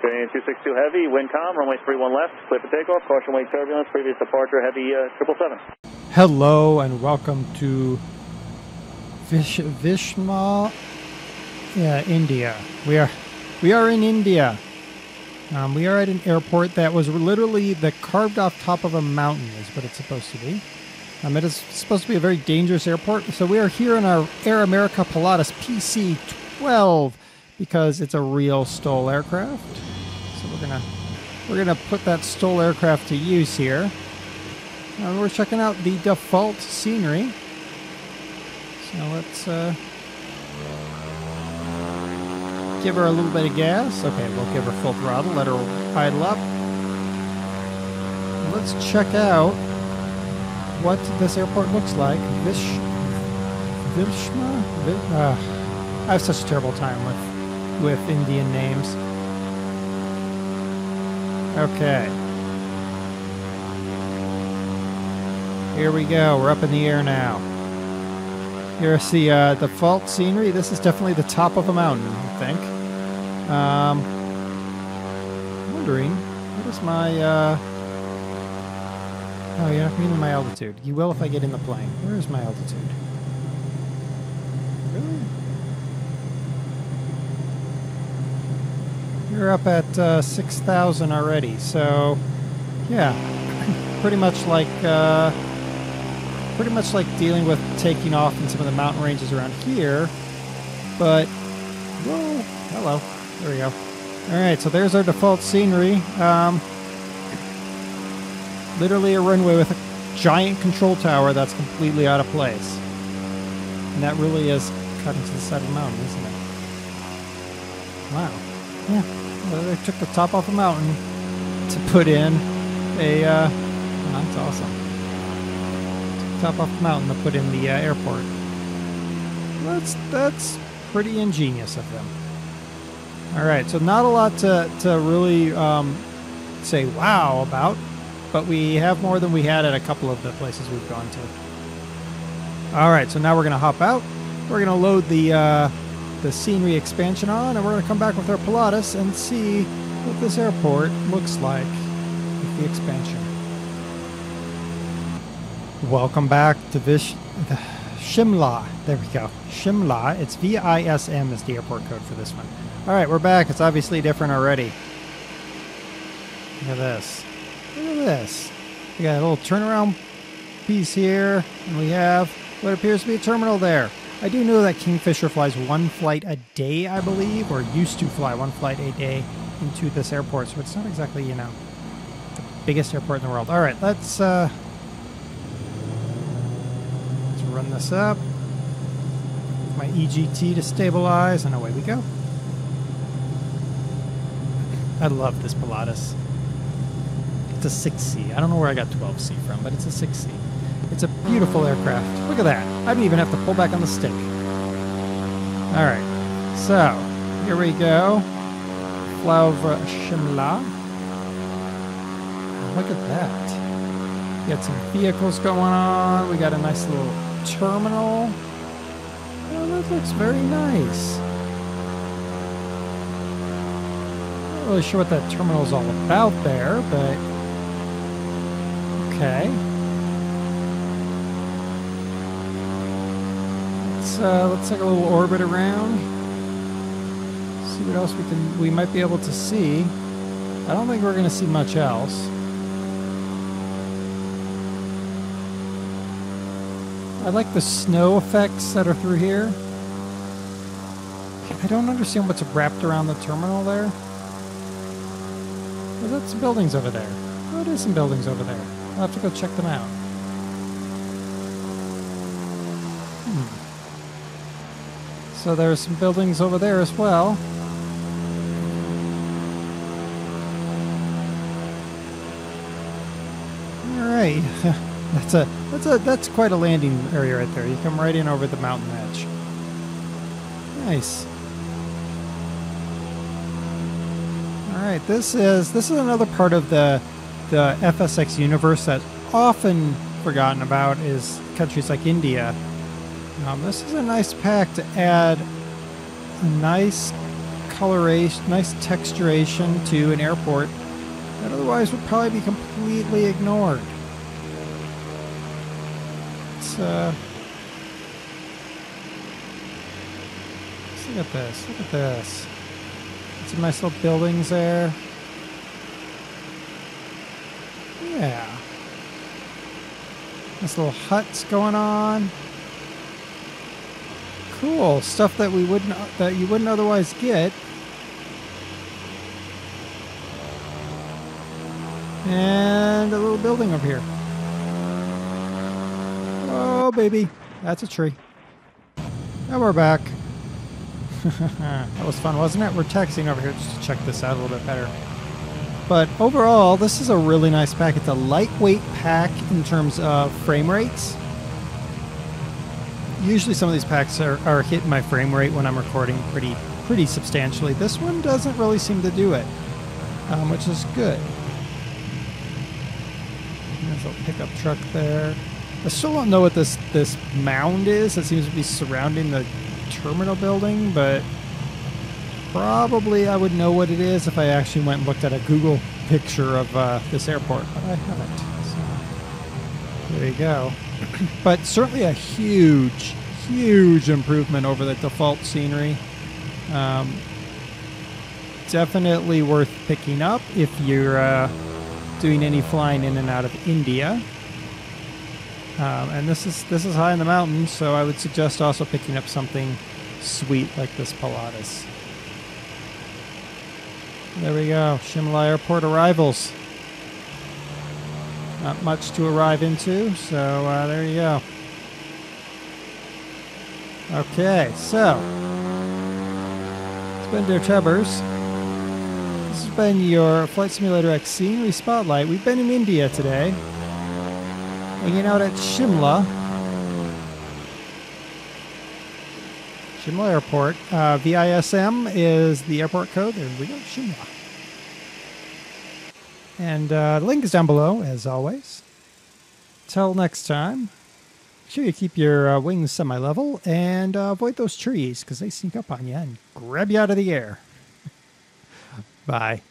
Train 262 Heavy, wind calm, runway 31 left, clear for takeoff, caution wake turbulence, previous departure Heavy 777. Hello and welcome to VISM, India. We are in India. We are at an airport that was literally the carved off top of a mountain is what it's supposed to be. It is supposed to be a very dangerous airport. So we are here in our Air America Pilatus PC-12 because it's a real STOL aircraft. So we're gonna put that STOL aircraft to use here. We're checking out the default scenery. So let's give her a little bit of gas. Okay, we'll give her full throttle, let her idle up. Let's check out what this airport looks like. VISM? I have such a terrible time with Indian names. Okay. Here we go. We're up in the air now. Here's the default scenery. This is definitely the top of a mountain, I think. I'm wondering, what is my... Oh, you're not meaning my altitude. You will if I get in the plane. Where is my altitude? Really? You're up at 6,000 already, so yeah, pretty much like dealing with taking off in some of the mountain ranges around here. But whoa, hello, there we go. All right, so there's our default scenery. Literally a runway with a giant control tower that's completely out of place. And that really is cut into the side of the mountain, isn't it? Wow. Yeah. Well, they took the top off the mountain to put in a... oh, that's awesome. Took the top off the mountain to put in the airport. That's pretty ingenious of them. Alright, so not a lot to really say wow about. But we have more than we had at a couple of the places we've gone to. All right, so now we're going to hop out. We're going to load the scenery expansion on, and we're going to come back with our Pilatus and see what this airport looks like with the expansion. Welcome back to Shimla. There we go. Shimla. It's VISM is the airport code for this one. All right, we're back. It's obviously different already. Look at this. Look at this. We got a little turnaround piece here, and we have what appears to be a terminal there. I do know that Kingfisher flies one flight a day, I believe, or used to fly one flight a day into this airport, so it's not exactly, you know, the biggest airport in the world. All right, let's run this up. My EGT to stabilize, and away we go. I love this Pilatus. It's a 6C. I don't know where I got 12C from, but it's a 6C. It's a beautiful aircraft. Look at that. I didn't even have to pull back on the stick. All right. So, here we go. Fly over Shimla. Look at that. We got some vehicles going on. We got a nice little terminal. Oh, that looks very nice. Not really sure what that terminal is all about there, but... Okay. Let's take a little orbit around. See what else we might be able to see. I don't think we're going to see much else. I like the snow effects that are through here. I don't understand what's wrapped around the terminal there. Well, that's some buildings over there. Oh, there's some buildings over there. I'll have to go check them out. So there's some buildings over there as well. All right, that's quite a landing area right there. You come right in over the mountain edge. Nice. All right, this is another part of the FSX universe that's often forgotten about is countries like India. This is a nice pack to add a nice coloration, nice texturation to an airport that otherwise would probably be completely ignored. Let's look at this. Look at this. Some nice little buildings there. Yeah. Nice little huts going on. Cool stuff that you wouldn't otherwise get. And a little building over here. Oh baby, that's a tree. And we're back. That was fun, wasn't it? We're texting over here just to check this out a little bit better. But overall, this is a really nice pack. It's a lightweight pack in terms of frame rates. Usually some of these packs are hitting my frame rate when I'm recording pretty substantially. This one doesn't really seem to do it, which is good. There's a little pickup truck there. I still don't know what this mound is that seems to be surrounding the terminal building, but probably I would know what it is if I actually went and looked at a Google picture of this airport, but I haven't. So there you go. But certainly a huge improvement over the default scenery. Definitely worth picking up if you're doing any flying in and out of India. And this is high in the mountains, so I would suggest also picking up something sweet like this Pilatus. There we go, Shimla Airport arrivals. Not much to arrive into, so there you go. Okay, so it's been DerTebbers. This has been your Flight Simulator X Scenery Spotlight. We've been in India today, hanging out at Shimla Airport. VISM is the airport code. There we go, Shimla. And the link is down below, as always. Till next time, make sure you keep your wings semi-level and avoid those trees because they sneak up on you and grab you out of the air. Bye.